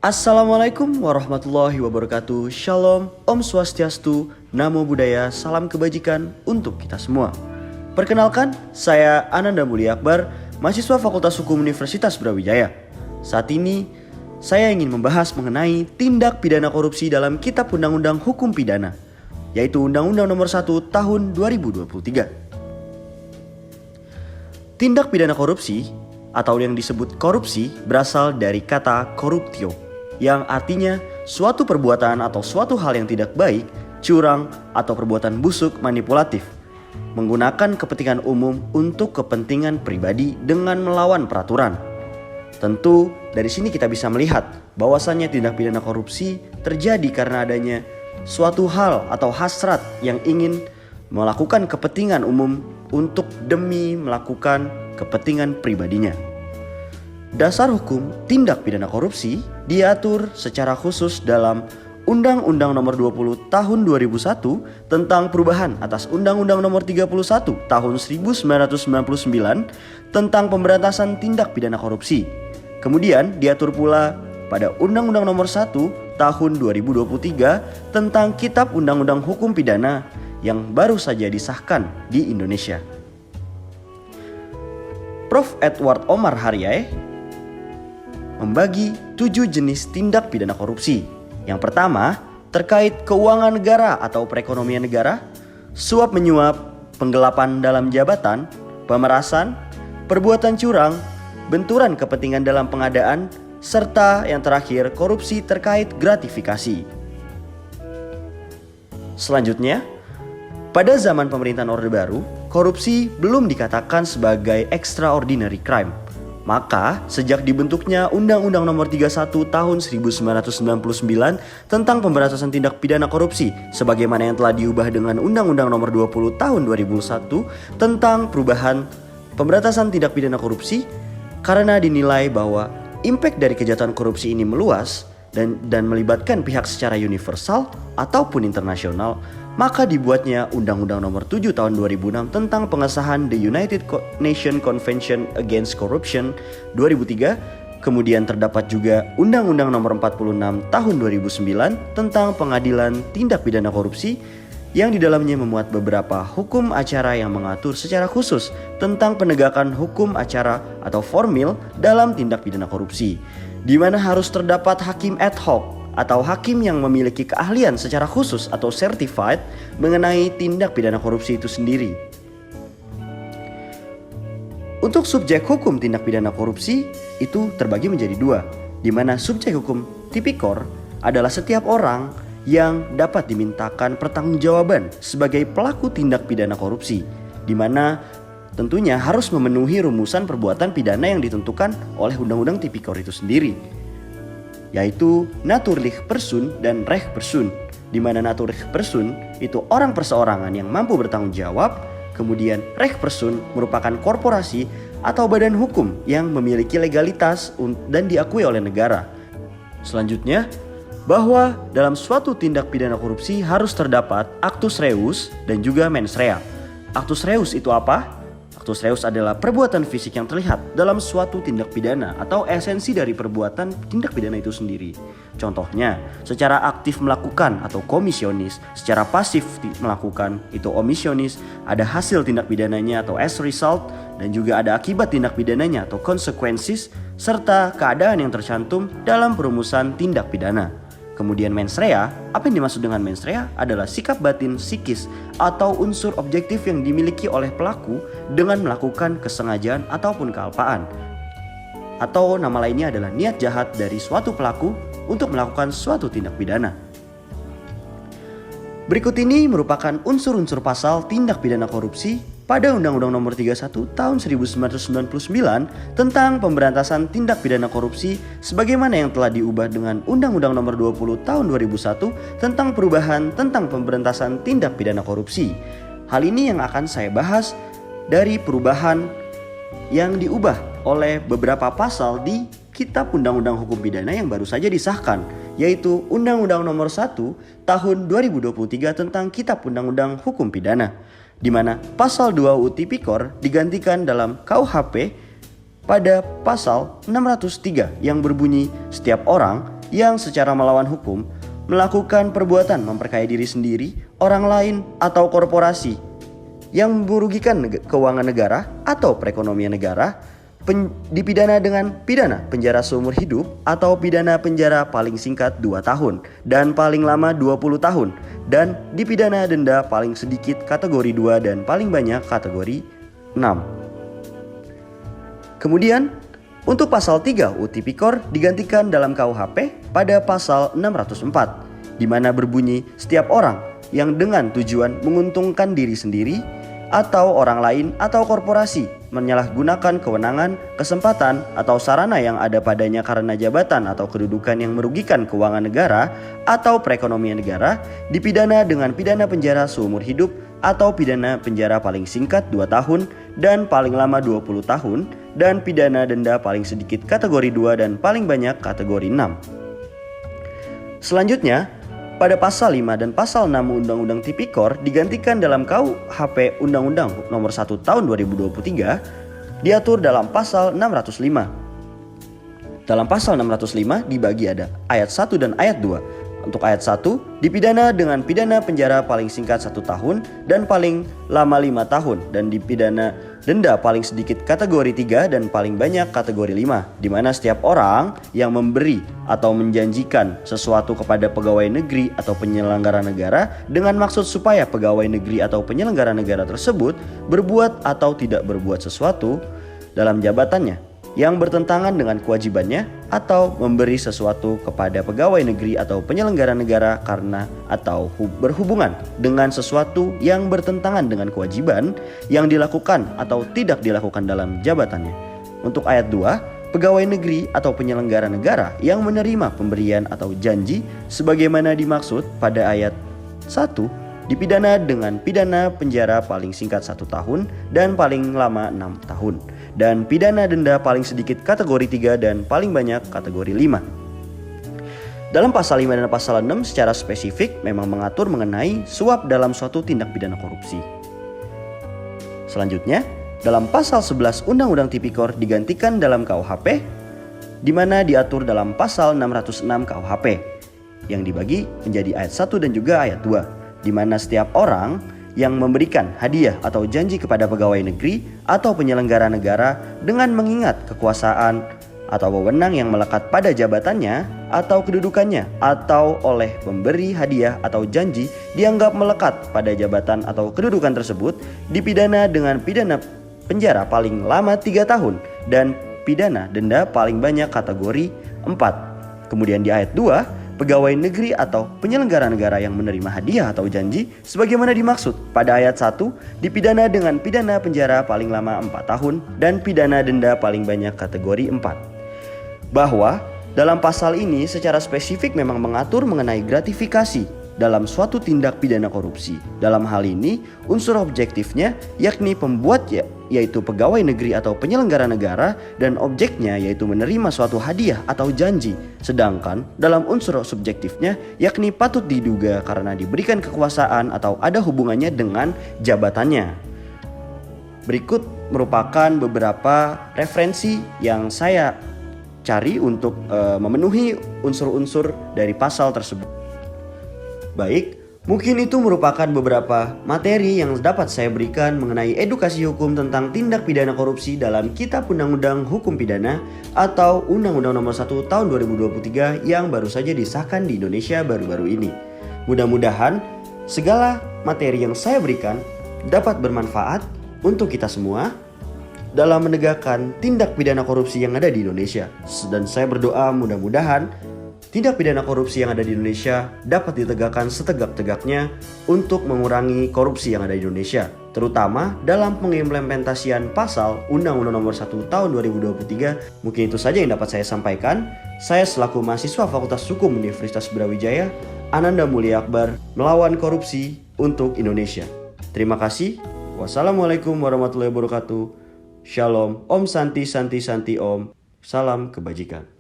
Assalamualaikum warahmatullahi wabarakatuh. Shalom, Om Swastiastu, Namo Buddhaya, salam kebajikan untuk kita semua. Perkenalkan, saya Ananda Mulia Akbar, mahasiswa Fakultas Hukum Universitas Brawijaya. Saat ini, saya ingin membahas mengenai tindak pidana korupsi dalam Kitab Undang-Undang Hukum Pidana, yaitu Undang-Undang Nomor 1 Tahun 2023. Tindak pidana korupsi atau yang disebut korupsi berasal dari kata corruptio, yang artinya suatu perbuatan atau suatu hal yang tidak baik, curang, atau perbuatan busuk manipulatif, menggunakan kepentingan umum untuk kepentingan pribadi dengan melawan peraturan. Tentu dari sini kita bisa melihat bahwasannya tindak pidana korupsi terjadi karena adanya suatu hal atau hasrat yang ingin melakukan kepentingan umum untuk demi melakukan kepentingan pribadinya. Dasar hukum tindak pidana korupsi diatur secara khusus dalam Undang-Undang Nomor 20 Tahun 2001 tentang perubahan atas Undang-Undang Nomor 31 Tahun 1999 tentang pemberantasan tindak pidana korupsi. Kemudian diatur pula pada Undang-Undang Nomor 1 Tahun 2023 tentang Kitab Undang-Undang Hukum Pidana yang baru saja disahkan di Indonesia. Prof. Edward Omar Haryai membagi 7 jenis tindak pidana korupsi. Yang pertama, terkait keuangan negara atau perekonomian negara, suap menyuap, penggelapan dalam jabatan, pemerasan, perbuatan curang, benturan kepentingan dalam pengadaan, serta yang terakhir korupsi terkait gratifikasi. Selanjutnya, pada zaman pemerintahan Orde Baru, korupsi belum dikatakan sebagai extraordinary crime. Maka, sejak dibentuknya Undang-Undang Nomor 31 Tahun 1999 tentang pemberantasan tindak pidana korupsi, sebagaimana yang telah diubah dengan Undang-Undang Nomor 20 Tahun 2001 tentang perubahan pemberantasan tindak pidana korupsi, karena dinilai bahwa impact dari kejahatan korupsi ini meluas dan melibatkan pihak secara universal ataupun internasional, maka dibuatnya Undang-Undang Nomor 7 Tahun 2006 tentang pengesahan The United Nations Convention Against Corruption 2003. Kemudian terdapat juga Undang-Undang Nomor 46 Tahun 2009 tentang pengadilan tindak pidana korupsi, yang di dalamnya memuat beberapa hukum acara yang mengatur secara khusus tentang penegakan hukum acara atau formil dalam tindak pidana korupsi, di mana harus terdapat hakim ad hoc atau hakim yang memiliki keahlian secara khusus atau certified mengenai tindak pidana korupsi itu sendiri. Untuk subjek hukum tindak pidana korupsi itu terbagi menjadi 2, di mana subjek hukum tipikor adalah setiap orang yang dapat dimintakan pertanggungjawaban sebagai pelaku tindak pidana korupsi, di mana tentunya harus memenuhi rumusan perbuatan pidana yang ditentukan oleh Undang-Undang Tipikor itu sendiri, yaitu naturlich person dan recht person, di mana naturlich person itu orang perseorangan yang mampu bertanggung jawab, kemudian recht person merupakan korporasi atau badan hukum yang memiliki legalitas dan diakui oleh negara. Selanjutnya, bahwa dalam suatu tindak pidana korupsi harus terdapat actus reus dan juga mens rea. Actus reus itu apa? Actus reus adalah perbuatan fisik yang terlihat dalam suatu tindak pidana atau esensi dari perbuatan tindak pidana itu sendiri. Contohnya, secara aktif melakukan atau komisionis, secara pasif melakukan itu omisionis, ada hasil tindak pidananya atau as result, dan juga ada akibat tindak pidananya atau consequences, serta keadaan yang tercantum dalam perumusan tindak pidana. Kemudian mens rea, apa yang dimaksud dengan mens rea adalah sikap batin psikis atau unsur objektif yang dimiliki oleh pelaku dengan melakukan kesengajaan ataupun kealpaan. Atau nama lainnya adalah niat jahat dari suatu pelaku untuk melakukan suatu tindak pidana. Berikut ini merupakan unsur-unsur pasal tindak pidana korupsi pada Undang-Undang Nomor 31 Tahun 1999 tentang pemberantasan tindak pidana korupsi, sebagaimana yang telah diubah dengan Undang-Undang Nomor 20 Tahun 2001 tentang perubahan tentang pemberantasan tindak pidana korupsi. Hal ini yang akan saya bahas dari perubahan yang diubah oleh beberapa pasal di Kitab Undang-Undang Hukum Pidana yang baru saja disahkan, yaitu Undang-Undang Nomor 1 Tahun 2023 tentang Kitab Undang-Undang Hukum Pidana, di mana pasal 2 UU Tipikor digantikan dalam KUHP pada pasal 603 yang berbunyi setiap orang yang secara melawan hukum melakukan perbuatan memperkaya diri sendiri, orang lain, atau korporasi yang merugikan keuangan negara atau perekonomian negara, dipidana dengan pidana penjara seumur hidup atau pidana penjara paling singkat 2 tahun dan paling lama 20 tahun, dan dipidana denda paling sedikit kategori 2 dan paling banyak kategori 6. Kemudian untuk pasal 3 UU Tipikor digantikan dalam KUHP pada pasal 604, di mana berbunyi setiap orang yang dengan tujuan menguntungkan diri sendiri atau orang lain atau korporasi menyalahgunakan kewenangan, kesempatan, atau sarana yang ada padanya karena jabatan atau kedudukan yang merugikan keuangan negara atau perekonomian negara, dipidana dengan pidana penjara seumur hidup atau pidana penjara paling singkat 2 tahun dan paling lama 20 tahun, dan pidana denda paling sedikit kategori 2 dan paling banyak kategori 6. Selanjutnya, pada pasal 5 dan pasal 6 Undang-Undang Tipikor digantikan dalam KUHP Undang-Undang Nomor 1 Tahun 2023, diatur dalam pasal 605. Dalam pasal 605 dibagi ada ayat 1 dan ayat 2. Untuk ayat 1, dipidana dengan pidana penjara paling singkat 1 tahun dan paling lama 5 tahun, dan dipidana denda paling sedikit kategori 3 dan paling banyak kategori 5, di mana setiap orang yang memberi atau menjanjikan sesuatu kepada pegawai negeri atau penyelenggara negara dengan maksud supaya pegawai negeri atau penyelenggara negara tersebut berbuat atau tidak berbuat sesuatu dalam jabatannya yang bertentangan dengan kewajibannya, atau memberi sesuatu kepada pegawai negeri atau penyelenggara negara karena atau berhubungan dengan sesuatu yang bertentangan dengan kewajiban yang dilakukan atau tidak dilakukan dalam jabatannya. Untuk ayat 2, pegawai negeri atau penyelenggara negara yang menerima pemberian atau janji sebagaimana dimaksud pada ayat 1 dipidana dengan pidana penjara paling singkat 1 tahun dan paling lama 6 tahun, dan pidana denda paling sedikit kategori 3 dan paling banyak kategori 5. Dalam pasal 5 dan pasal 6 secara spesifik memang mengatur mengenai suap dalam suatu tindak pidana korupsi. Selanjutnya, dalam pasal 11 Undang-Undang Tipikor digantikan dalam KUHP, di mana diatur dalam pasal 606 KUHP yang dibagi menjadi ayat 1 dan juga ayat 2. Di mana setiap orang yang memberikan hadiah atau janji kepada pegawai negeri atau penyelenggara negara dengan mengingat kekuasaan atau wewenang yang melekat pada jabatannya atau kedudukannya, atau oleh pemberi hadiah atau janji dianggap melekat pada jabatan atau kedudukan tersebut, dipidana dengan pidana penjara paling lama 3 tahun dan pidana denda paling banyak kategori 4. Kemudian di ayat 2, pegawai negeri atau penyelenggara negara yang menerima hadiah atau janji sebagaimana dimaksud pada ayat 1 dipidana dengan pidana penjara paling lama 4 tahun dan pidana denda paling banyak kategori 4. Bahwa dalam pasal ini secara spesifik memang mengatur mengenai gratifikasi dalam suatu tindak pidana korupsi. Dalam hal ini unsur objektifnya yakni pembuat yaitu pegawai negeri atau penyelenggara negara, dan objeknya yaitu menerima suatu hadiah atau janji. Sedangkan dalam unsur subjektifnya yakni patut diduga karena diberikan kekuasaan atau ada hubungannya dengan jabatannya. Berikut merupakan beberapa referensi yang saya cari untuk memenuhi unsur-unsur dari pasal tersebut. Baik, mungkin itu merupakan beberapa materi yang dapat saya berikan mengenai edukasi hukum tentang tindak pidana korupsi dalam Kitab Undang-Undang Hukum Pidana atau Undang-Undang Nomor 1 Tahun 2023 yang baru saja disahkan di Indonesia baru-baru ini. Mudah-mudahan segala materi yang saya berikan dapat bermanfaat untuk kita semua dalam menegakkan tindak pidana korupsi yang ada di Indonesia. Dan saya berdoa mudah-mudahan tindak pidana korupsi yang ada di Indonesia dapat ditegakkan setegak-tegaknya untuk mengurangi korupsi yang ada di Indonesia, terutama dalam pengimplementasian pasal Undang-Undang Nomor 1 Tahun 2023. Mungkin itu saja yang dapat saya sampaikan. Saya selaku mahasiswa Fakultas Hukum Universitas Brawijaya, Ananda Mulia Akbar, melawan korupsi untuk Indonesia. Terima kasih. Wassalamualaikum warahmatullahi wabarakatuh. Shalom. Om Santi Santi Santi Om. Salam kebajikan.